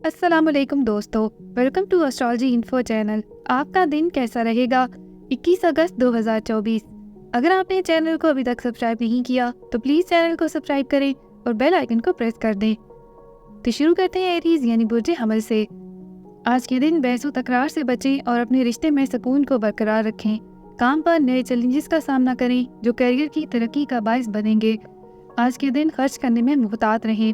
अस्सलाम वालेकुम दोस्तों, welcome to astrology info channel. आपका दिन कैसा रहेगा? 21 अगस्त 2024। अगर आपने चैनल को अभी तक सब्सक्राइब नहीं किया तो प्लीज़ चैनल को सब्सक्राइब करें और बेल आइकन को प्रेस कर दें। तो शुरू करते हैं एरीज यानी बुर्ज हमल से। आज के दिन बहसो तकरार से बचें और अपने रिश्ते में सुकून को बरकरार रखें। काम पर नए चैलेंजेस का सामना करें जो करियर की तरक्की का बायस बनेंगे। आज के दिन खर्च करने में मुहतात रहें।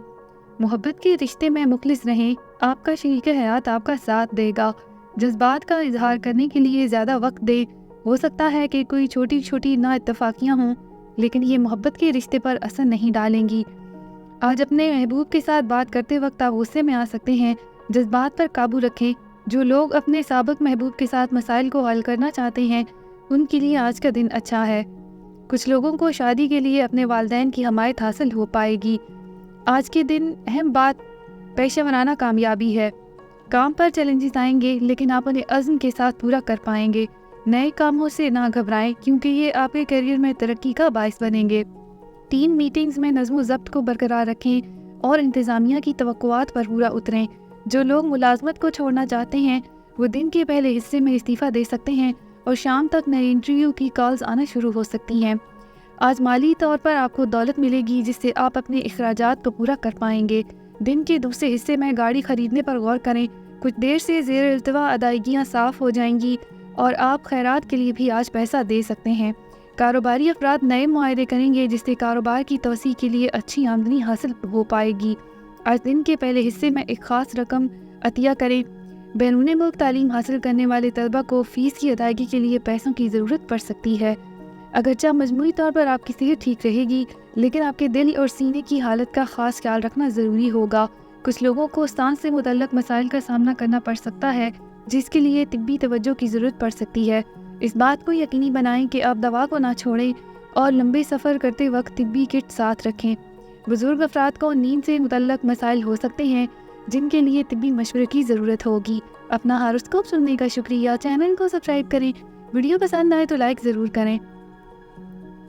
मोहब्बत के रिश्ते में मुखलिस रहें। आपका शरीक हयात आपका साथ देगा। जज्बात का इजहार करने के लिए ज़्यादा वक्त दे। हो सकता है कि कोई छोटी छोटी नाइत्तफाकियाँ हों, लेकिन ये मोहब्बत के रिश्ते पर असर नहीं डालेंगी। आज अपने महबूब के साथ बात करते वक्त आप गुस्से में आ सकते हैं। जज्बात पर काबू रखें। जो लोग अपने साबिक महबूब के साथ मसाइल को हल करना चाहते हैं, उनके लिए आज का दिन अच्छा है। कुछ लोगों को शादी के लिए अपने वालिदैन की हमायत हासिल हो पाएगी। आज के दिन अहम बात पेशा वराना कामयाबी है। काम पर चैलेंजेस आएंगे, लेकिन आप उन्हें अज़्म के साथ पूरा कर पाएंगे। नए कामों से ना घबराएं, क्योंकि ये आपके करियर में तरक्की का बायस बनेंगे। टीम मीटिंग्स में नज़्म ज़ब्त को बरकरार रखें और इंतज़ामिया की तवक्कुआत पर पूरा उतरें। जो लोग मुलाजमत को छोड़ना चाहते हैं, वो दिन के पहले हिस्से में इस्तीफ़ा दे सकते हैं और शाम तक नए इंटरव्यू की कॉल्स आना शुरू हो सकती हैं। आज माली तौर पर आपको दौलत मिलेगी, जिससे आप अपने अखराजात को पूरा कर पाएंगे। दिन के दूसरे हिस्से में गाड़ी खरीदने पर गौर करें। कुछ देर से ज़ेर इल्तवा अदायगियाँ साफ़ हो जाएंगी और आप खैरात के लिए भी आज पैसा दे सकते हैं। कारोबारी अफराद नए मुआहदे करेंगे, जिससे कारोबार की तोसी के लिए अच्छी आमदनी हासिल हो पाएगी। आज दिन के पहले हिस्से में एक ख़ास रकम अतिया करें। बैरून मुल्क तालीम हासिल करने वाले तलबा को फ़ीस की अदायगी के लिए पैसों की ज़रूरत पड़ सकती है। अगरचे मजमूई तौर पर आपकी सेहत ठीक रहेगी, लेकिन आपके दिल और सीने की हालत का ख़ास ख्याल रखना ज़रूरी होगा। कुछ लोगों को सांस से मुतल्लक मसाइल का सामना करना पड़ सकता है, जिसके लिए तिब्बी तवज्जो की ज़रूरत पड़ सकती है। इस बात को यकीनी बनाएं कि आप दवा को ना छोड़ें और लंबे सफ़र करते वक्त तिब्बी किट साथ रखें। बुज़ुर्ग अफराद को नींद से मुतल्लक मसाइल हो सकते हैं, जिनके लिए तिब्बी मशवरे की ज़रूरत होगी। अपना हॉरोस्कोप सुनने का शुक्रिया। चैनल को सब्सक्राइब करें। वीडियो पसंद आए तो लाइक ज़रूर करें।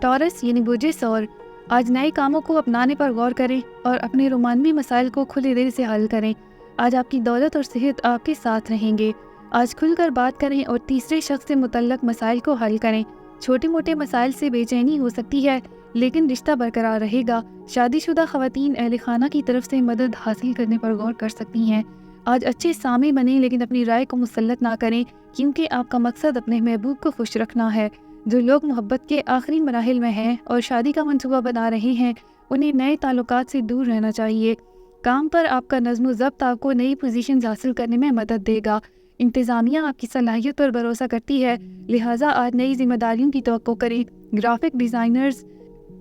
टॉरस यानी बुर्ज सौर। आज नए कामों को अपनाने पर गौर करें और अपने रोमानवी मसाइल को खुले दिल से हल करें। आज आपकी दौलत और सेहत आपके साथ रहेंगे। आज खुलकर बात करें और तीसरे शख्स से मुतल्लक मसाइल को हल करें। छोटे मोटे मसाइल से बेचैनी हो सकती है, लेकिन रिश्ता बरकरार रहेगा। शादीशुदा ख़वातीन अहले खाना की तरफ से मदद हासिल करने पर गौर कर सकती हैं। आज अच्छे सामे बने, लेकिन अपनी राय को मुसल्लत ना करें, क्योंकि आपका मकसद अपने महबूब को खुश रखना है। जो लोग मोहब्बत के आखिरी मराहिल में हैं और शादी का मंसूबा बना रहे हैं, उन्हें नए ताल्लुकात से दूर रहना चाहिए। काम पर आपका नज़्म ज़ब्त आपको नई पोजीशंस हासिल करने में मदद देगा। इंतज़ामिया आपकी सलाहियत पर भरोसा करती है, लिहाजा आज नई जिम्मेदारियों की तवक्को करें। Graphic designers,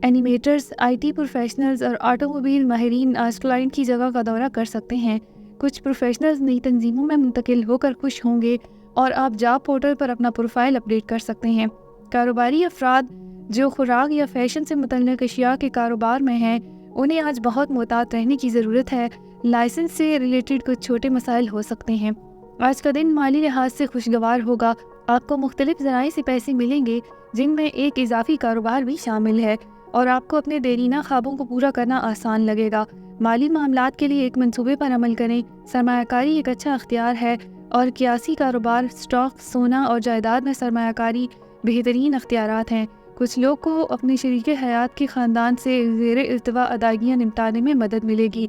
animators, IT professionals और ऑटोमोबाइल माहिरीन आज क्लाइंट की जगह का दौरा कर सकते हैं। कुछ प्रोफेशनल्स नई तंजीमों में मुंतकिल होकर खुश होंगे और आप जॉब पोर्टल पर अपना प्रोफाइल अपडेट कर सकते हैं। कारोबारी अफराद जो खुराक या फैशन से मुतल्लिक़ अशिया के कारोबार में हैं, उन्हें आज बहुत मोहतात रहने की ज़रूरत है। लाइसेंस से रिलेटेड कुछ छोटे मसाइल हो सकते हैं। आज का दिन माली लिहाज से खुशगवार होगा। आपको मुख्तलिफ ज़राए से पैसे मिलेंगे, जिनमें एक इजाफी कारोबार भी शामिल है, और आपको अपने देरीना ख्वाबों को पूरा करना आसान लगेगा। माली मामलात के लिए एक मंसूबे पर अमल करें। सरमायाकारी एक अच्छा अख्तियार है और कियासी कारोबार, स्टॉक, सोना और जायदाद में सरमायाकारी बेहतरीन अख्तियारात हैं। कुछ लोग को अपने शरीक हयात के ख़ानदान से ज़ेर इल्तवा अदायगियाँ निपटाने में मदद मिलेगी।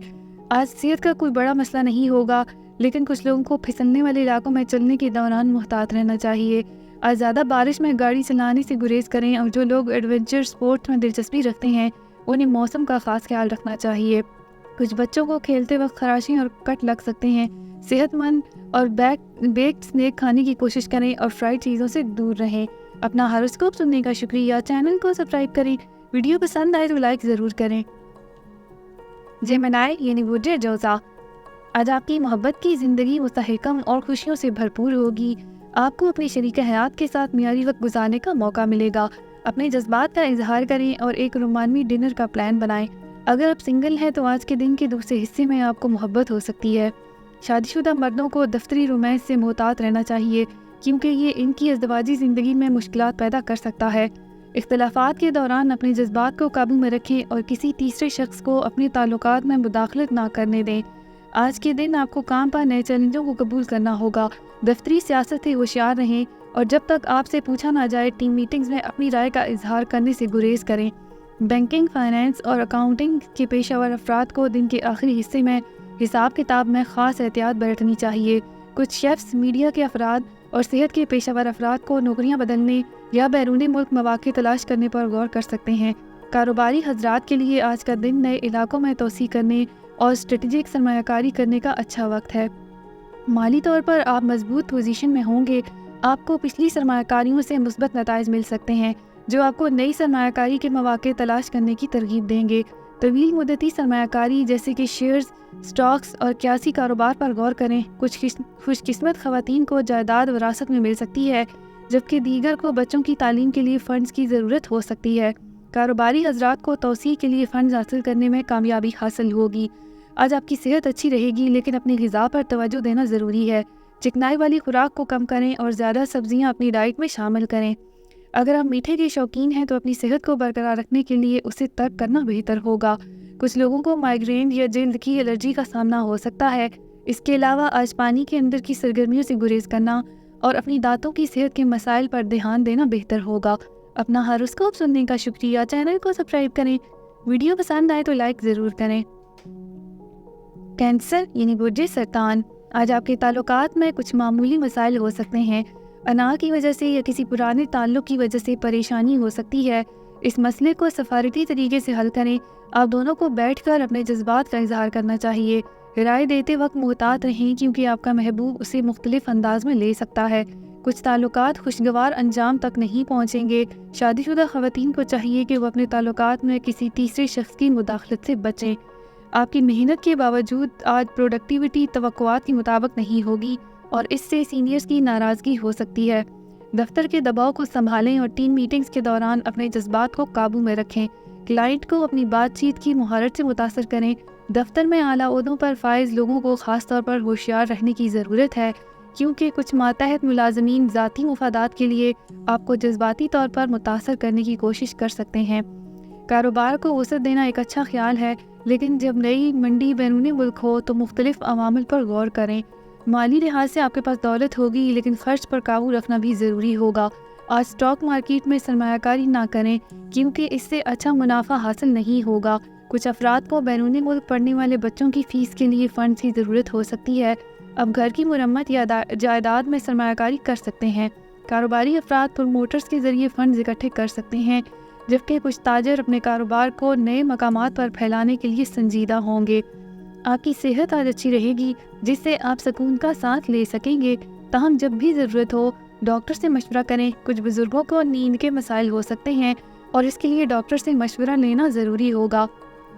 आज सेहत का कोई बड़ा मसला नहीं होगा, लेकिन कुछ लोगों को फिसलने वाले इलाकों में चलने के दौरान मुहतात रहना चाहिए। आज ज़्यादा बारिश में गाड़ी चलाने से गुरेज करें, और जो लोग एडवेंचर स्पोर्ट्स में दिलचस्पी रखते हैं, उन्हें मौसम का ख़ास ख्याल रखना चाहिए। कुछ बच्चों को खेलते वक्त खराशी और कट लग सकते हैं। सेहतमंद और बेक्ड स्नैक खाने की कोशिश करें और फ्राइड चीज़ों से दूर रहें। अपना हॉरोस्कोप सुनने का शुक्रिया। चैनल को सब्सक्राइब करें। वीडियो पसंद आए तो लाइक ज़रूर करें। जेमिनी यानी बुर्ज जोज़ा। आज आपकी मोहब्बत की ज़िंदगी मुस्तहकम और खुशियों से भरपूर होगी। आपको अपने शरीक हयात के साथ मियारी वक्त गुजारने का मौका मिलेगा। अपने जज्बात का इजहार करें और एक रोमानवी डिनर का प्लान बनाएं। अगर आप सिंगल हैं तो आज के दिन के दूसरे हिस्से में आपको मोहब्बत हो सकती है। शादीशुदा मर्दों को दफ्तरी रोमांस से मोहतात रहना चाहिए, क्योंकि ये इनकी अज़दवाजी ज़िंदगी में मुश्किलात पैदा कर सकता है। इख्तिलाफ़ात के दौरान अपने जज्बात को काबू में रखें और किसी तीसरे शख्स को अपने ताल्लुकात में मुदाखलत ना करने दें। आज के दिन आपको काम पर नए चैलेंजों को कबूल करना होगा। दफ्तरी सियासत से होशियार रहें और जब तक आपसे पूछा ना जाए टीम मीटिंग्स में अपनी राय का इजहार करने से गुरेज करें। बैंकिंग, फाइनेंस और अकाउंटिंग के पेशेवर अफराद को दिन के आखिरी हिस्से में हिसाब किताब में ख़ास एहतियात बरतनी चाहिए। कुछ शेफ्स, मीडिया के अफराद और सेहत के पेशेवर अफराद को नौकरियां बदलने या बैरूनी मुल्क मौक़े तलाश करने पर गौर कर सकते हैं। कारोबारी हजरात के लिए आज का दिन नए इलाकों में तोसी करने और स्ट्रेटेजिक सरमायाकारी करने का अच्छा वक्त है। माली तौर पर आप मजबूत पोजीशन में होंगे। आपको पिछली सरमायाकारियों से मुस्बत नताइज मिल सकते हैं जो आपको नई सरमायाकारी के मौक़े तलाश करने की तरगीब देंगे। तवील मुद्दती सरमायाकारी जैसे कि शेयर्स, स्टॉक्स और क्यासी कारोबार पर गौर करें। कुछ खुशकिस्मत ख़वातीन को जायदाद विरासत में मिल सकती है, जबकि दीगर को बच्चों की तालीम के लिए फ़ंड्स की ज़रूरत हो सकती है। कारोबारी हजरात को तौसी के लिए फ़ंड्स हासिल करने में कामयाबी हासिल होगी। आज आपकी सेहत अच्छी रहेगी, लेकिन अपनी ग़िज़ा पर तवज्जो देना ज़रूरी है। चिकनाई वाली खुराक को कम करें और ज़्यादा सब्जियां अपनी डाइट में शामिल करें। अगर आप मीठे के शौकीन हैं तो अपनी सेहत को बरकरार रखने के लिए उसे तर्क करना बेहतर होगा। कुछ लोगों को माइग्रेन या जल्द की एलर्जी का सामना हो सकता है। इसके अलावा आज पानी के अंदर की सरगर्मियों से गुरेज करना और अपनी दांतों की सेहत के मसाइल पर ध्यान देना बेहतर होगा। अपना हॉरोस्कोप सुनने का शुक्रिया। चैनल को सब्सक्राइब करें। वीडियो पसंद आए तो लाइक ज़रूर करें। कैंसर यानी बुर्जे सरतान, आज आपके ताल्लुकात में कुछ मामूली मसाइल हो सकते हैं। अना की वजह से या किसी पुराने ताल्लुक की वजह से परेशानी हो सकती है। इस मसले को सफारती तरीके से हल करें। आप दोनों को बैठकर अपने जज्बात का इजहार करना चाहिए। राय देते वक्त मुहतात रहें क्योंकि आपका महबूब उसे मुख्तलिफ अंदाज में ले सकता है। कुछ ताल्लुकात खुशगवार अंजाम तक नहीं पहुँचेंगे। शादीशुदा ख़वातीन को चाहिए कि वो अपने ताल्लुकात में किसी तीसरे शख्स की मुदाखलत से बचें। आपकी मेहनत के बावजूद आज प्रोडक्टिविटी तवक्कुआत के मुताबिक नहीं होगी और इससे सीनियर्स की नाराज़गी हो सकती है। दफ्तर के दबाव को संभालें और टीम मीटिंग्स के दौरान अपने जज्बात को काबू में रखें। क्लाइंट को अपनी बातचीत की मुहारत से मुतासर करें। दफ्तर में आला ओहदों पर फाइज लोगों को ख़ास तौर पर होशियार रहने की ज़रूरत है, क्योंकि कुछ मातहत मुलाजमीन ज़ाती मुफादात के लिए आपको जज्बाती तौर पर मुतासर करने की कोशिश कर सकते हैं। कारोबार को वसअत देना एक अच्छा ख्याल है, लेकिन जब नई मंडी बैरूनी मुल्क हो तो मुख्तलिफ अवामिल पर गौर करें। माली लिहाज से आपके पास दौलत होगी, लेकिन खर्च पर काबू रखना भी ज़रूरी होगा। आज स्टॉक मार्केट में सरमायाकारी ना करें क्योंकि इससे अच्छा मुनाफा हासिल नहीं होगा। कुछ अफराद को बैरूनी मुल्क पढ़ने वाले बच्चों की फ़ीस के लिए फ़ंड्स की ज़रूरत हो सकती है। अब घर की मुरम्मत या जायदाद में सरमायाकारी कर सकते हैं। कारोबारी अफराद प्रोमोटर्स के ज़रिए फ़ंड्स इकट्ठे कर सकते हैं, जबकि कुछ ताजर अपने कारोबार को नए मकामात पर फैलाने के लिए संजीदा होंगे। आपकी सेहत आज अच्छी रहेगी, जिससे आप सुकून का सांस ले सकेंगे। ताहम जब भी ज़रूरत हो डॉक्टर से मशवरा करें। कुछ बुज़ुर्गों को नींद के मसाइल हो सकते हैं और इसके लिए डॉक्टर से मशवरा लेना ज़रूरी होगा।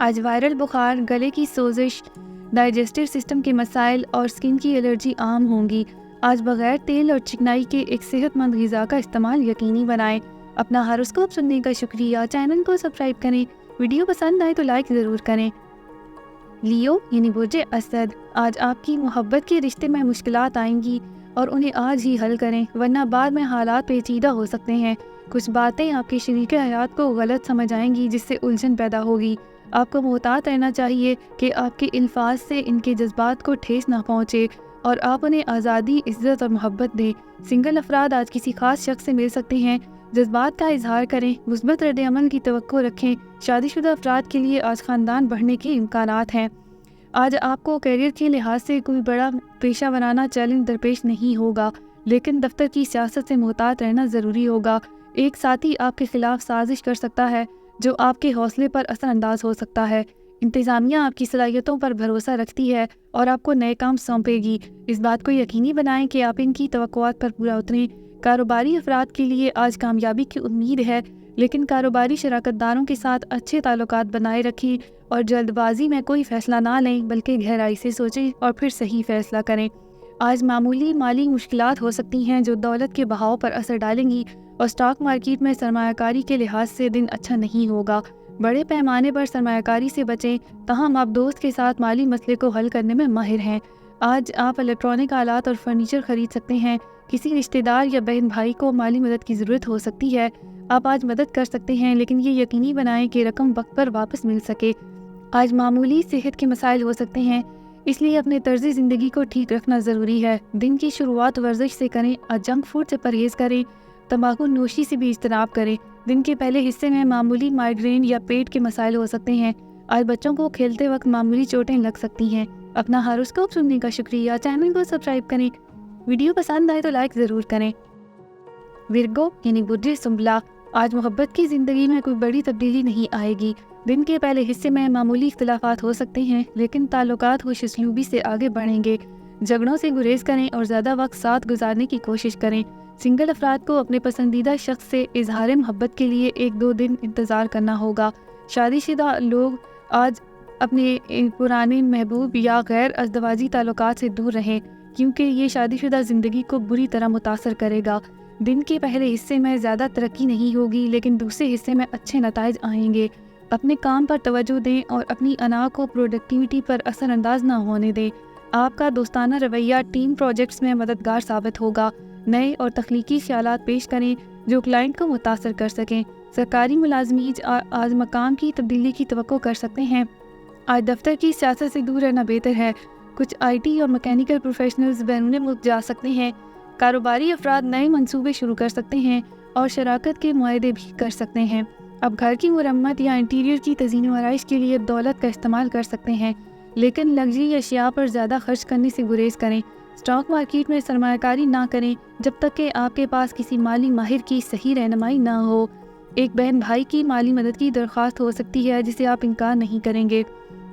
आज वायरल बुखार, गले की सोजिश, डाइजेस्टिव सिस्टम के मसाइल और स्किन की एलर्जी आम होंगी। आज बग़ैर तेल और चिकनाई के एक सेहतमंद ग़िज़ा का इस्तेमाल यकीनी बनाएं। अपना हॉरोस्कोप सुनने का शुक्रिया। चैनल को सब्सक्राइब करें। वीडियो पसंद आए तो लाइक ज़रूर करें। लियो यानी बुर्जे असद, आज आपकी मोहब्बत के रिश्ते में मुश्किलात आएंगी और उन्हें आज ही हल करें, वरना बाद में हालात पेचीदा हो सकते हैं। कुछ बातें आपके शरीक हयात को गलत समझ आएंगी, जिससे उलझन पैदा होगी। आपको मोहतात रहना चाहिए कि आपके अल्फाज से इनके जज्बात को ठेस ना पहुँचे और आप उन्हें आज़ादी, इज़्ज़त और मोहब्बत दें। सिंगल अफराद आज किसी खास शख्स से मिल सकते हैं। जज्बात का इजहार करें, मुस्बत रद्द-ए-अमल की तवक्को रखें। शादीशुदा अफराद के लिए आज ख़ानदान बढ़ने के इम्कानात हैं। आज आपको करियर के लिहाज से कोई बड़ा पेशा वराना चैलेंज दरपेश नहीं होगा, लेकिन दफ्तर की सियासत से मुहतात रहना ज़रूरी होगा। एक साथी आपके खिलाफ साजिश कर सकता है जो आपके हौसले पर असरअंदाज हो सकता है। इंतज़ामिया आपकी सलाहियतों पर भरोसा रखती है और आपको नए काम सौंपेगी। इस बात को यकीनी बनाएं कि आप इनकी तवक्कुआत पर पूरा उतरें। कारोबारी अफराद के लिए आज कामयाबी की उम्मीद है, लेकिन कारोबारी शराकतदारों के साथ अच्छे ताल्लुकात बनाए रखें और जल्दबाजी में कोई फ़ैसला ना लें, बल्कि गहराई से सोचें और फिर सही फ़ैसला करें। आज मामूली माली मुश्किलात हो सकती हैं जो दौलत के बहाव पर असर डालेंगी और स्टॉक मार्केट में सरमायाकारी के लिहाज से दिन अच्छा नहीं होगा। बड़े पैमाने पर सरमायाकारी से बचें, ताहम आप दोस्त के साथ माली मसले को हल करने में माहिर हैं। आज आप इलेक्ट्रॉनिक आलात और फर्नीचर खरीद सकते हैं। किसी रिश्तेदार या बहन भाई को माली मदद की ज़रूरत हो सकती है। आप आज मदद कर सकते हैं, लेकिन ये यकीनी बनाएं कि रकम वक्त पर वापस मिल सके। आज मामूली सेहत के मसाइल हो सकते हैं। اس لیے اپنے طرز زندگی کو ٹھیک رکھنا ضروری ہے۔ دن کی شروعات ورزش سے کریں اور جنک فوڈ سے پرہیز کریں، تمباکو نوشی سے بھی اجتناب کریں۔ دن کے پہلے حصے میں معمولی مائیگرین یا پیٹ کے مسائل ہو سکتے ہیں۔ آج بچوں کو کھیلتے وقت معمولی چوٹیں لگ سکتی ہیں۔ اپنا ہاروسکوپ سننے کا شکریہ، چینل کو سبسکرائب کریں۔ ویڈیو پسند آئے تو لائک ضرور کریں۔ ورگو یعنی برج سنبلا، آج محبت کی زندگی میں کوئی بڑی تبدیلی نہیں آئے گی۔ دن کے پہلے حصے میں معمولی اختلافات ہو سکتے ہیں، لیکن تعلقات خوش اسلوبی سے آگے بڑھیں گے۔ جھگڑوں سے گریز کریں اور زیادہ وقت ساتھ گزارنے کی کوشش کریں۔ سنگل افراد کو اپنے پسندیدہ شخص سے اظہار محبت کے لیے 1-2 دن انتظار کرنا ہوگا۔ شادی شدہ لوگ آج اپنے پرانے محبوب یا غیر ازدواجی تعلقات سے دور رہیں، کیونکہ یہ شادی شدہ زندگی کو بری طرح متاثر کرے گا۔ دن کے پہلے حصے میں زیادہ ترقی نہیں ہوگی، لیکن دوسرے حصے میں اچھے نتائج آئیں گے۔ اپنے کام پر توجہ دیں اور اپنی انا کو پروڈکٹیوٹی پر اثر انداز نہ ہونے دیں۔ آپ کا دوستانہ رویہ ٹیم پروجیکٹس میں مددگار ثابت ہوگا۔ نئے اور تخلیقی خیالات پیش کریں جو کلائنٹ کو متاثر کر سکیں۔ سرکاری ملازمین آج مقام کی تبدیلی کی توقع کر سکتے ہیں۔ آج دفتر کی سیاست سے دور رہنا بہتر ہے۔ کچھ IT اور میکینیکل پروفیشنلز بیرون ملک جا سکتے ہیں۔ کاروباری افراد نئے منصوبے شروع کر سکتے ہیں اور شراکت کے معاہدے بھی کر سکتے ہیں۔ اب گھر کی مرمت یا انٹیریئر کی تزئین و آرائش کے لیے دولت کا استعمال کر سکتے ہیں، لیکن لگژری اشیاء پر زیادہ خرچ کرنے سے گریز کریں۔ اسٹاک مارکیٹ میں سرمایہ کاری نہ کریں جب تک کہ آپ کے پاس کسی مالی ماہر کی صحیح رہنمائی نہ ہو۔ ایک بہن بھائی کی مالی مدد کی درخواست ہو سکتی ہے جسے آپ انکار نہیں کریں گے۔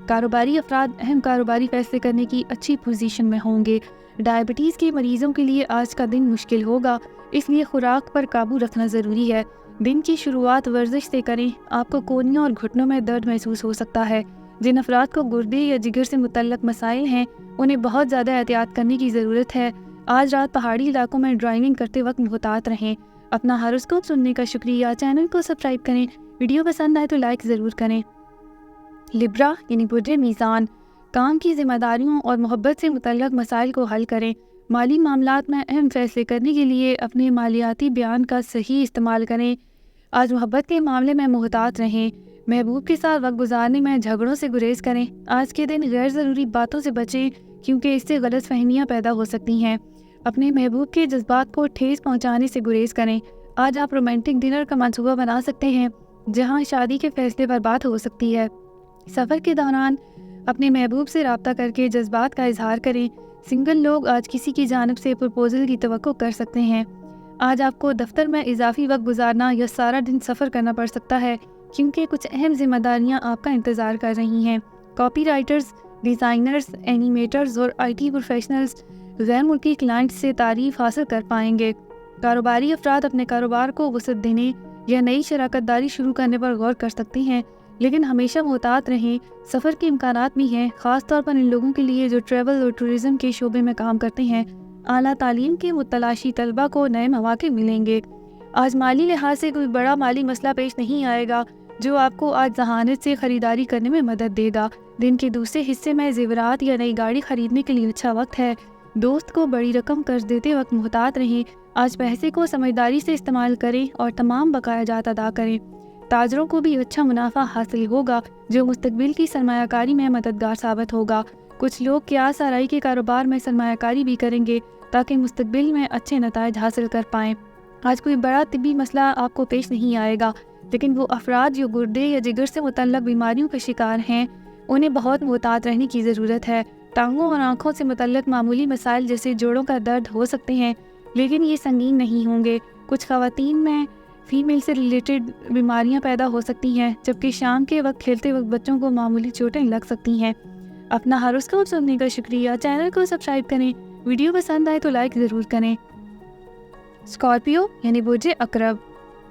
کاروباری افراد اہم کاروباری فیصلے کرنے کی اچھی پوزیشن میں ہوں گے۔ ڈائبٹیز کے مریضوں کے لیے آج کا دن مشکل ہوگا، اس لیے خوراک پر قابو رکھنا ضروری ہے۔ دن کی شروعات ورزش سے کریں۔ آپ کو کونیوں اور گھٹنوں میں درد محسوس ہو سکتا ہے۔ جن افراد کو گردے یا جگر سے متعلق مسائل ہیں، انہیں بہت زیادہ احتیاط کرنے کی ضرورت ہے۔ آج رات پہاڑی علاقوں میں ڈرائیونگ کرتے وقت محتاط رہیں۔ اپنا ہاروسکوپ سننے کا شکریہ، چینل کو سبسکرائب کریں۔ ویڈیو پسند آئے تو لائک ضرور کریں۔ لبرا یعنی برج میزان، کام کی ذمہ داریوں اور محبت سے متعلق مسائل کو حل کریں۔ مالی معاملات میں اہم فیصلے کرنے کے لیے اپنے مالیاتی بیان کا صحیح استعمال کریں۔ آج محبت کے معاملے میں محتاط رہیں۔ محبوب کے ساتھ وقت گزارنے میں جھگڑوں سے گریز کریں۔ آج کے دن غیر ضروری باتوں سے بچیں کیونکہ اس سے غلط فہمیاں پیدا ہو سکتی ہیں۔ اپنے محبوب کے جذبات کو ٹھیس پہنچانے سے گریز کریں۔ آج آپ رومانٹک ڈنر کا منصوبہ بنا سکتے ہیں جہاں شادی کے فیصلے پر بات ہو سکتی ہے۔ سفر کے دوران اپنے محبوب سے رابطہ کر کے جذبات کا اظہار کریں۔ سنگل لوگ آج کسی کی جانب سے پرپوزل کی توقع کر سکتے ہیں۔ آج آپ کو دفتر میں اضافی وقت گزارنا یا سارا دن سفر کرنا پڑ سکتا ہے کیونکہ کچھ اہم ذمہ داریاں آپ کا انتظار کر رہی ہیں۔ کاپی رائٹرز، ڈیزائنرز، اینیمیٹرز اور IT پروفیشنلز غیر ملکی کلائنٹس سے تعریف حاصل کر پائیں گے۔ کاروباری افراد اپنے کاروبار کو وسعت دینے یا نئی شراکت داری شروع کرنے پر غور کر سکتے ہیں، لیکن ہمیشہ محتاط رہیں۔ سفر کے امکانات بھی ہیں، خاص طور پر ان لوگوں کے لیے جو ٹریول اور ٹورزم کے شعبے میں کام کرتے ہیں۔ اعلیٰ تعلیم کے متلاشی طلبہ کو نئے مواقع ملیں گے۔ آج مالی لحاظ سے کوئی بڑا مالی مسئلہ پیش نہیں آئے گا جو آپ کو آج ذہانت سے خریداری کرنے میں مدد دے گا۔ دن کے دوسرے حصے میں زیورات یا نئی گاڑی خریدنے کے لیے اچھا وقت ہے۔ دوست کو بڑی رقم قرض دیتے وقت محتاط رہیں۔ آج پیسے کو سمجھداری سے استعمال کریں اور تمام بقایا جات ادا کریں۔ تاجروں کو بھی اچھا منافع حاصل ہوگا جو مستقبل کی سرمایہ کاری میں مددگار ثابت ہوگا۔ کچھ لوگ قیاس آرائی کے کاروبار میں سرمایہ کاری بھی کریں گے تاکہ مستقبل میں اچھے نتائج حاصل کر پائیں۔ آج کوئی بڑا طبی مسئلہ آپ کو پیش نہیں آئے گا، لیکن وہ افراد جو گردے یا جگر سے متعلق بیماریوں کا شکار ہیں انہیں بہت محتاط رہنے کی ضرورت ہے۔ ٹانگوں اور آنکھوں سے متعلق معمولی مسائل جیسے جوڑوں کا درد ہو سکتے ہیں، لیکن یہ سنگین نہیں ہوں گے۔ کچھ خواتین میں فیمیل سے ریلیٹڈ بیماریاں پیدا ہو سکتی ہیں، جبکہ شام کے وقت کھیلتے وقت بچوں کو معمولی چوٹیں لگ سکتی ہیں۔ اپنا ہاروسکوپ سننے کا شکریہ، چینل کو سبسکرائب کریں۔ ویڈیو پسند آئے تو لائک ضرور کریں۔ اسکارپیو یعنی برج عقرب،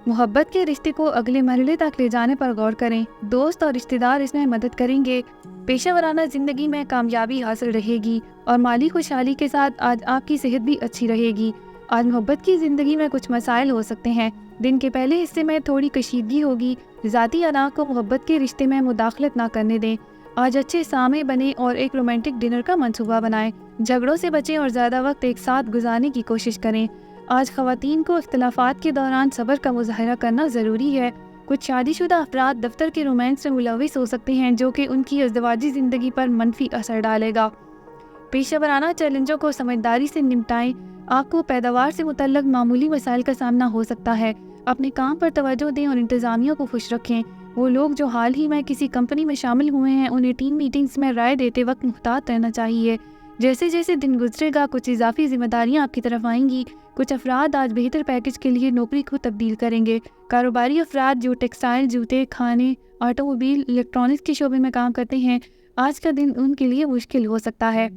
محبت کے رشتے کو اگلے مرحلے تک لے جانے پر غور کریں۔ دوست اور رشتہ دار اس میں مدد کریں گے۔ پیشہ ورانہ زندگی میں کامیابی حاصل رہے گی اور مالی خوشحالی کے ساتھ آج آپ کی صحت بھی اچھی رہے گی۔ آج محبت کی زندگی میں کچھ مسائل ہو سکتے ہیں۔ دن کے پہلے حصے میں تھوڑی کشیدگی ہوگی۔ ذاتی انا کو محبت کے رشتے میں مداخلت نہ کرنے دیں۔ آج اچھے سامع بنیں اور ایک رومانٹک ڈنر کا منصوبہ بنائیں۔ جھگڑوں سے بچیں اور زیادہ وقت ایک ساتھ گزارنے کی کوشش کریں۔ آج خواتین کو اختلافات کے دوران صبر کا مظاہرہ کرنا ضروری ہے۔ کچھ شادی شدہ افراد دفتر کے رومانس میں ملوث ہو سکتے ہیں جو کہ ان کی ازدواجی زندگی پر منفی اثر ڈالے گا۔ पेशा वराना चैलेंजों को समझदारी से निपटाएं। आपको पैदावार से मुतल्लक मामूली मसाइल का सामना हो सकता है। अपने काम पर तवज्जो दें और इंतज़ामिया को खुश रखें। वो लोग जो हाल ही में किसी कंपनी में शामिल हुए हैं, उन्हें टीम मीटिंग्स में राय देते वक्त मुहतात रहना चाहिए। जैसे जैसे दिन गुजरेगा कुछ इजाफी जिम्मेदारियां आपकी तरफ आएंगी। कुछ अफराद आज बेहतर पैकेज के लिए नौकरी को तब्दील करेंगे। कारोबारी अफराद जो टेक्सटाइल, जूते, खाने, ऑटोमोबाइल, इलेक्ट्रॉनिक्स के शोबे में काम करते हैं, आज का दिन उनके लिए मुश्किल हो सकता है।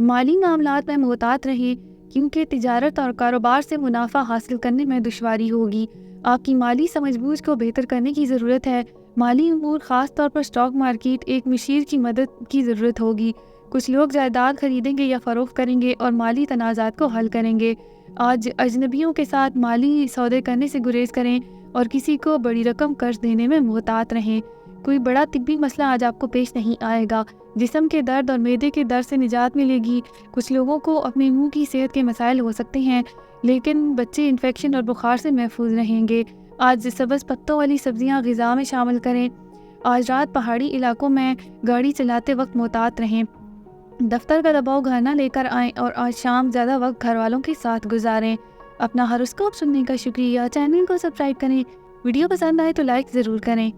माली मामलात में मुहतात रहें, क्योंकि तिजारत और कारोबार से मुनाफा हासिल करने में दुश्वारी होगी। आपकी माली समझबूझ को बेहतर करने की ज़रूरत है। माली उमूर, ख़ास तौर पर स्टॉक मार्केट, एक मशीर की मदद की ज़रूरत होगी। कुछ लोग जायदाद खरीदेंगे या फ़रोख्त करेंगे और माली तनाज़ात को हल करेंगे। आज अजनबियों के साथ माली सौदे करने से गुरेज करें और किसी को बड़ी रकम कर्ज देने में मुहतात रहें। कोई बड़ा तिब्बी मसला आज आपको पेश नहीं आएगा। जिस्म के दर्द और मैदे के दर्द से निजात मिलेगी। कुछ लोगों को अपने मुंह की सेहत के मसाइल हो सकते हैं, लेकिन बच्चे इन्फेक्शन और बुखार से महफूज रहेंगे। आज सब्ज़ पत्तों वाली सब्जियां ग़िज़ा में शामिल करें। आज रात पहाड़ी इलाकों में गाड़ी चलाते वक्त मुहतात रहें। दफ्तर का दबाव घर न लेकर आएँ और आज शाम ज़्यादा वक्त घर वालों के साथ गुजारें। अपना हॉरोस्कोप सुनने का शुक्रिया। चैनल को सब्सक्राइब करें। वीडियो पसंद आए तो लाइक ज़रूर करें।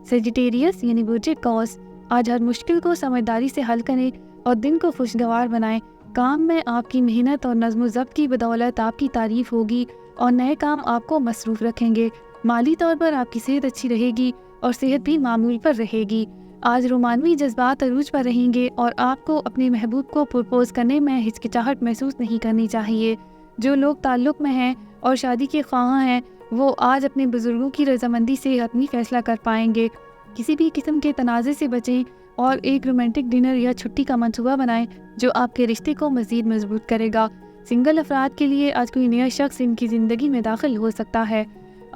सेजिटेरियस यानी बुर्ज कौस, आज हर मुश्किल को समझदारी से हल करें और दिन को खुशगवार बनाएं। काम में आपकी मेहनत और नज़्म ज़ब्त की बदौलत आपकी तारीफ़ होगी और नए काम आपको मसरूफ़ रखेंगे। माली तौर पर आपकी सेहत अच्छी रहेगी और सेहत भी मामूल पर रहेगी। आज रोमानवी जज्बात अरूज पर रहेंगे और आपको अपने महबूब को प्रपोज करने में हिचकिचाहट महसूस नहीं करनी चाहिए। जो लोग ताल्लुक़ में हैं और शादी के ख्वाहां हैं, वो आज अपने बुज़ुर्गों की रजामंदी से हतमी फ़ैसला कर पाएंगे। किसी भी किस्म के तनाज़े से बचें और एक रोमांटिक डिनर या छुट्टी का मंसूबा बनाएं जो आपके रिश्ते को मज़ीद मजबूत करेगा। सिंगल अफराद के लिए आज कोई नया शख्स इनकी ज़िंदगी में दाखिल हो सकता है।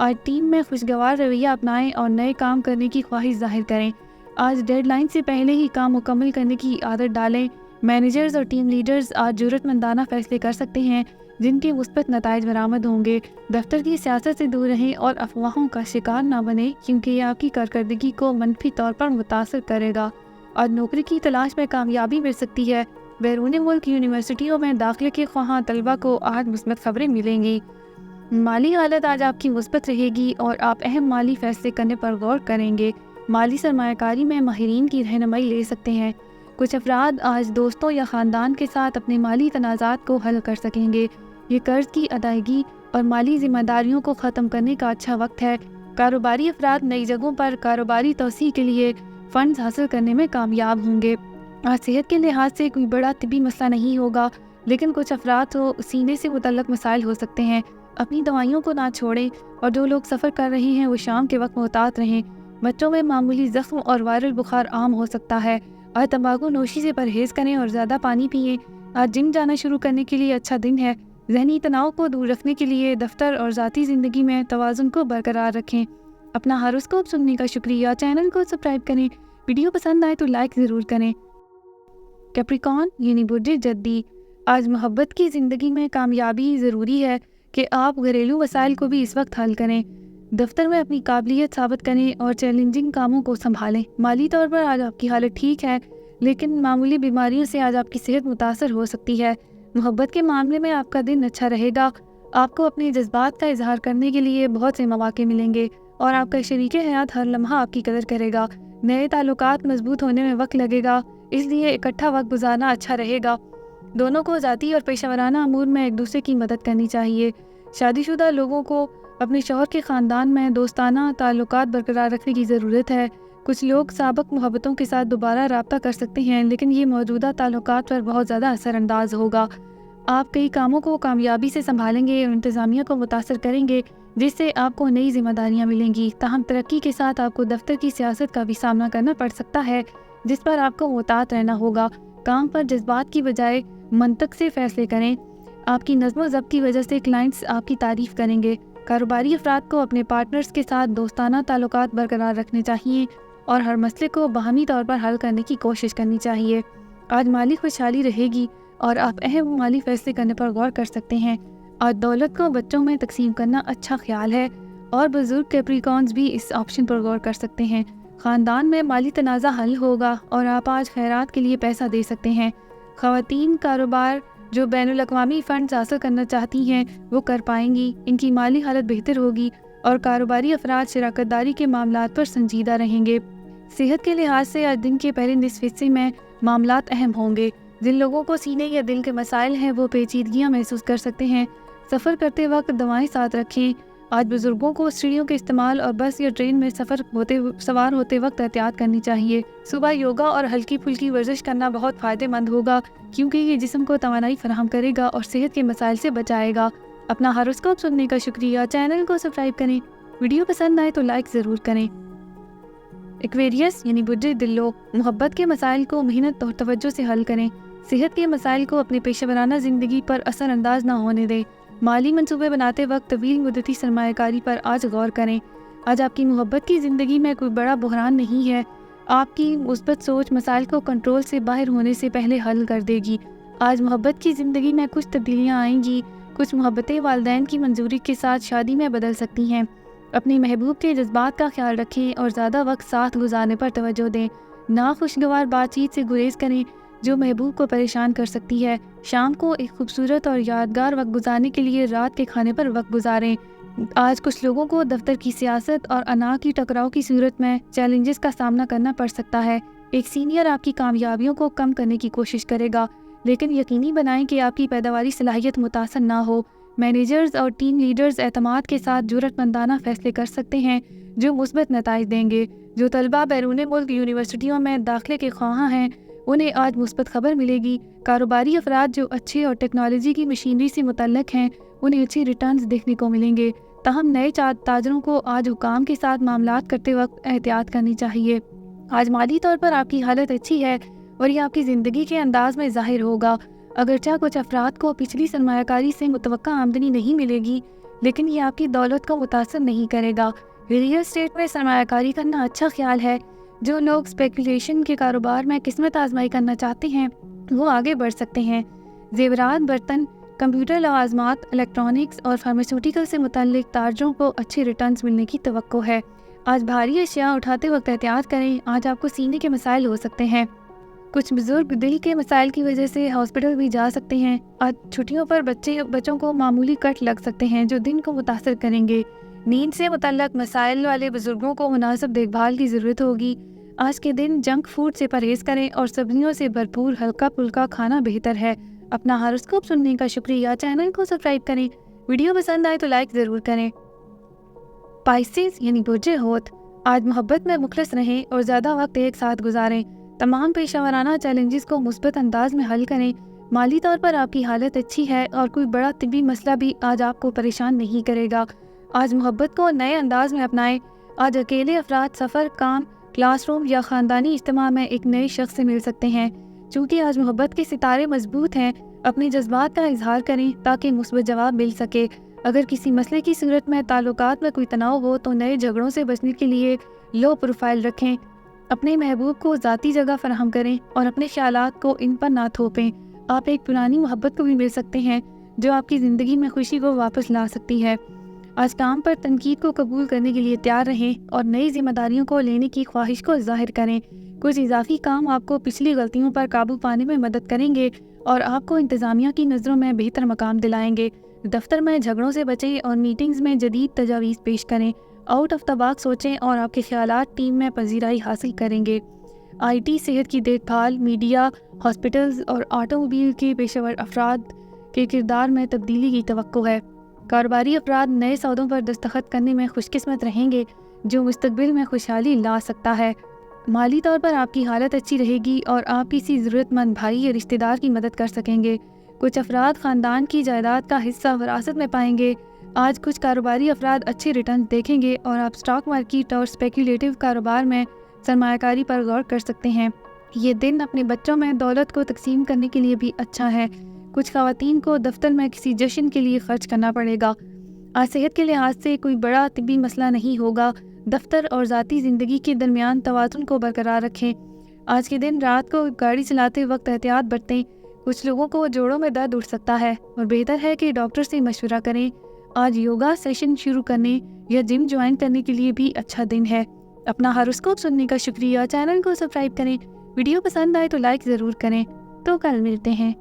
आज टीम में खुशगवार रवैया अपनाएं और नए काम करने की ख्वाहिश ज़ाहिर करें। आज डेडलाइन से पहले ही काम मुकम्मल करने की आदत डालें। मैनेजर्स और टीम लीडर्स आज ज़रूरतमंदाना फ़ैसले कर सकते हैं जिनके मुस्बत नताइज बरामद होंगे। दफ्तर की सियासत से दूर रहें और अफवाहों का शिकार ना बने, क्योंकि ये आपकी कारकर्दगी को मनफी तौर पर मुतासर करेगा। और नौकरी की तलाश में कामयाबी मिल सकती है। बैरून मुल्क यूनिवर्सिटियों में दाखिले के ख्वाहां तलबा को आज मुस्बत खबरें मिलेंगी। माली हालत आज आपकी मुस्बत रहेगी और आप अहम माली फैसले करने पर गौर करेंगे। माली सरमायाकारी में माहिरीन की रहनुमाई ले सकते हैं। कुछ अफराद आज दोस्तों या ख़ानदान के साथ अपने माली तनाज़ात को हल कर सकेंगे। ये कर्ज की अदायगी और माली जिम्मेदारियों को ख़त्म करने का अच्छा वक्त है। कारोबारी अफराद नई जगहों पर कारोबारी तोसी के लिए फ़ंड्स हासिल करने में कामयाब होंगे। आज सेहत के लिहाज से कोई बड़ा तिब्बी मसला नहीं होगा, लेकिन कुछ अफराद को सीने से मुतल्लक मसाइल हो सकते हैं। अपनी दवाइयों को ना छोड़ें और जो लोग सफ़र कर रहे हैं वो शाम के वक्त मुहतात रहें। बच्चों में मामूली ज़ख्म और वायरल बुखार आम हो सकता है। आज तंबाकू नोशी से परहेज़ करें और ज़्यादा पानी पिएं। आज जिम जाना शुरू करने के लिए अच्छा दिन है। ज़हनी तनाव को दूर रखने के लिए दफ्तर और ज़ाती ज़िंदगी में तवाज़ुन को बरकरार रखें। अपना हॉरोस्कोप सुनने का शुक्रिया। चैनल को सब्सक्राइब करें। वीडियो पसंद आए तो लाइक ज़रूर करें। कैप्रिकॉर्न यानी बुर्ज जद्दी, आज मोहब्बत की ज़िंदगी में कामयाबी ज़रूरी है कि आप घरेलू वसाइल को भी इस वक्त हल करें। दफ्तर में अपनी काबिलियत साबित करें और चैलेंजिंग कामों को संभालें। माली तौर पर आज आपकी हालत ठीक है, लेकिन मामूली बीमारियों से आज आपकी सेहत मुतासर हो सकती है। मोहब्बत के मामले में आपका दिन अच्छा रहेगा। आपको अपने जज्बात का इजहार करने के लिए बहुत से मौके मिलेंगे और आपका शरीके हयात हर लम्हा आपकी कदर करेगा। नए ताल्लुकात मजबूत होने में वक्त लगेगा, इसलिए इकट्ठा वक्त गुजारना अच्छा रहेगा। दोनों को ज़ाती और पेशेवराना अमूर में एक दूसरे की मदद करनी चाहिए। शादीशुदा लोगों को अपने शौहर के ख़ानदान में दोस्ताना ताल्लुकात बरकरार रखने की ज़रूरत है। कुछ लोग साबिक़ मोहब्बतों के साथ दोबारा रब्ता कर सकते हैं, लेकिन ये मौजूदा ताल्लुकात पर बहुत ज़्यादा असरअंदाज होगा। आप कई कामों को कामयाबी से संभालेंगे और इंतज़ामिया को मुतासर करेंगे, जिससे आपको नई जिम्मेदारियाँ मिलेंगी। ताहम तरक्की के साथ आपको दफ्तर की सियासत का भी सामना करना पड़ सकता है, जिस पर आपको मुहतात रहना होगा। काम पर जज्बात की बजाय मंतक से फ़ैसले करें। आपकी नज़्म ज़ब्त की वजह से क्लाइंट्स आपकी तारीफ़ करेंगे। कारोबारी अफराद को अपने पार्टनर्स के साथ दोस्ताना ताल्लुकात बरकरार रखने चाहिए और हर मसले को बाहमी तौर पर हल करने की कोशिश करनी चाहिए। आज माली खुशहाली रहेगी और आप अहम माली फैसले करने पर गौर कर सकते हैं। आज दौलत को बच्चों में तकसीम करना अच्छा ख्याल है और बुजुर्ग कैप्रिकॉर्न्स भी इस ऑप्शन पर गौर कर सकते हैं। ख़ानदान में माली तनाज़ा हल होगा और आप आज खैरात के लिए पैसा दे सकते हैं। ख़वातीन कारोबार जो बैनुल अक़वामी फ़ंड्स हासिल करना चाहती हैं वो कर पाएंगी, इनकी माली हालत बेहतर होगी और कारोबारी अफराद शराकत दारी के मामलात पर संजीदा रहेंगे। सेहत के लिहाज से आज दिन के पहले निसफ हिस्से में मामलात अहम होंगे। जिन लोगों को सीने या दिल के मसाइल हैं वो पेचीदगियाँ महसूस कर सकते हैं। सफ़र करते वक्त दवाएं साथ रखें। आज बुजुर्गों को सीढ़ियों के इस्तेमाल और बस या ट्रेन में सवार होते वक्त एहतियात करनी चाहिए। सुबह योगा और हल्की फुल्की वर्जिश करना बहुत फ़ायदेमंद होगा क्योंकि ये जिस्म को तवानाई फराहम करेगा और सेहत के मसाइल से बचाएगा। अपना हॉरोस्कोप सुनने का शुक्रिया। चैनल को सब्सक्राइब करें। वीडियो पसंद आए तो लाइक ज़रूर करें। एक्वेरियस यानी बुड्ढे दिलों, मोहब्बत के मसाइल को मेहनत और तवज्जो से हल करें। सेहत के मसाइल को अपने पेशेवराना ज़िंदगी पर असरअंदाज ना होने दें। माली मंसूबे बनाते वक्त तवील मुद्दती सरमायाकारी पर आज गौर करें। आज आपकी मोहब्बत की ज़िंदगी में कोई बड़ा बुहरान नहीं है। आपकी मुस्बत सोच मसाइल को कंट्रोल से बाहर होने से पहले हल कर देगी। आज मोहब्बत की ज़िंदगी में कुछ तब्दीलियाँ आएंगी। कुछ मोहब्बतें वालिदैन की मंजूरी के साथ शादी में बदल सकती हैं। अपने महबूब के जज्बात का ख्याल रखें और ज़्यादा वक्त साथ गुजारने पर तवज्जो दें। नाखुशगवार बातचीत से गुरेज करें जो महबूब को परेशान कर सकती है। शाम को एक खूबसूरत और यादगार वक्त गुजारने के लिए रात के खाने पर वक्त गुजारें। आज कुछ लोगों को दफ्तर की सियासत और अना की टकराव की सूरत में चैलेंजेस का सामना करना पड़ सकता है। एक सीनियर आपकी कामयाबियों को कम करने की कोशिश करेगा, लेकिन यकीनी बनाएं कि आपकी पैदावारी सलाहियत मुतासर ना हो। मैनेजर्स और टीम लीडर्स एतमाद के साथ जुर्रतमंदाना फैसले कर सकते हैं जो मुस्बत नताइज देंगे। जो तलबा बैरून मुल्क यूनिवर्सिटियों में दाखिले के ख्वाहां हैं उन्हें आज मुस्बत खबर मिलेगी। कारोबारी अफराद जो अच्छे और टेक्नोलॉजी की मशीनरी से मुतल्लक हैं उन्हें अच्छे रिटर्न्स देखने को मिलेंगे। ताहम नए ताजरों को आज हुकाम के साथ मामलात करते वक्त एहतियात करनी चाहिए। आज माली तौर पर आपकी हालत अच्छी है और ये आपकी ज़िंदगी के अंदाज में ज़ाहिर होगा। अगरचे कुछ अफराद को पिछली सरमायाकारी से मुतवक्का आमदनी नहीं मिलेगी, लेकिन ये आपकी दौलत को मुतासर नहीं करेगा। रियल एस्टेट में सरमायाकारी करना अच्छा ख्याल है। जो लोग स्पेकुलेशन के कारोबार में किस्मत आजमाई करना चाहते हैं वो आगे बढ़ सकते हैं। जेवरात, बर्तन, कंप्यूटर लवाजमात, इलेक्ट्रॉनिक्स और फार्मास्यूटिकल से मुतल्लिक ताजरों को अच्छे रिटर्न्स मिलने की तवक्को है। आज भारी अशिया उठाते वक्त एहतियात करें। आज आपको सीने के मसाइल हो सकते हैं। कुछ बुजुर्ग दिल के मसाइल की वजह से हॉस्पिटल भी जा सकते हैं। आज छुट्टियों पर बच्चों को मामूली कट लग सकते हैं जो दिन को मुतासर करेंगे। नींद से मुतल्लक मसाइल वाले बुजुर्गों को मुनासिब देखभाल की ज़रूरत होगी। आज के दिन जंक फूड से परहेज़ करें और सब्जियों से भरपूर हल्का फुल्का खाना बेहतर है। अपना हॉरोस्कोप सुनने का शुक्रिया। चैनल को सब्सक्राइब करें। वीडियो पसंद आए तो लाइक ज़रूर करें। पाइसेस यानी बुर्जे होत, आज मोहब्बत में मुखलिस रहें और ज़्यादा वक्त एक साथ गुजारें। तमाम पेशावराना चैलेंजेस को मुस्बत अंदाज में हल करें। माली तौर पर आपकी हालत अच्छी है और कोई बड़ा तिब्बी मसला भी आज आपको परेशान नहीं करेगा। आज मोहब्बत को नए अंदाज में अपनाएं। आज अकेले अफराद सफ़र, काम, क्लासरूम या ख़ानदानी इज्तिमा में एक नए शख्स से मिल सकते हैं। चूँकि आज मोहब्बत के सितारे मजबूत हैं, अपने जज्बात का इजहार करें ताकि मुस्बत जवाब मिल सके। अगर किसी मसले की सूरत में ताल्लुकात में कोई तनाव हो तो नए झगड़ों से बचने के लिए लो प्रोफाइल रखें। अपने महबूब को ज़ाती जगह फराहम करें और अपने ख्यालात को इन पर ना थोपें। आप एक पुरानी मोहब्बत को भी मिल सकते हैं जो आपकी ज़िंदगी में खुशी को वापस ला सकती है। आज काम पर तनकीद को कबूल करने के लिए तैयार रहें और नई जिम्मेदारियों को लेने की ख्वाहिश को ज़ाहिर करें। कुछ इजाफी काम आपको पिछली गलतियों पर काबू पाने में मदद करेंगे और आपको इंतज़ामिया की नज़रों में बेहतर मकाम दिलाएंगे। दफ्तर में झगड़ों से बचें और मीटिंग्स में जदीद तजावीज़ पेश करें। आउट ऑफ द बॉक्स सोचें और आपके ख्यालात टीम में पजीराई हासिल करेंगे। IT, सेहत की देखभाल, मीडिया, हॉस्पिटल्स और ऑटोमोबाइल के पेशेवर अफराद के किरदार में तब्दीली की तवक्को है। कारोबारी अफराद नए सौदों पर दस्तखत करने में खुशकिस्मत रहेंगे जो मुस्तकबिल में खुशहाली ला सकता है। माली तौर पर आपकी हालत अच्छी रहेगी और आप किसी ज़रूरतमंद भाई या रिश्तेदार की मदद कर सकेंगे। कुछ अफराद ख़ानदान की जायदाद का हिस्सा विरासत में पाएंगे। आज कुछ कारोबारी अफराद अच्छे रिटर्न देखेंगे और आप स्टॉक मार्केट और स्पेकुलेटिव कारोबार में सरमायाकारी पर गौर कर सकते हैं। ये दिन अपने बच्चों में दौलत को तकसीम करने के लिए भी अच्छा है। कुछ ख़वातीन को दफ्तर में किसी जश्न के लिए खर्च करना पड़ेगा। आज सेहत के लिहाज से कोई बड़ा तिब्बी मसला नहीं होगा। दफ्तर और ज़ाती ज़िंदगी के दरमियान तवाज़ुन को बरकरार रखें। आज के दिन रात को गाड़ी चलाते वक्त एहतियात बरतें। कुछ लोगों को जोड़ों में दर्द उठ सकता है और बेहतर है कि डॉक्टर से मशवरा करें। आज योगा सेशन शुरू करने या जिम ज्वाइन करने के लिए भी अच्छा दिन है। अपना हॉरोस्कोप सुनने का शुक्रिया। चैनल को सब्सक्राइब करें। वीडियो पसंद आए तो लाइक ज़रूर करें। تو کل ملتے ہیں۔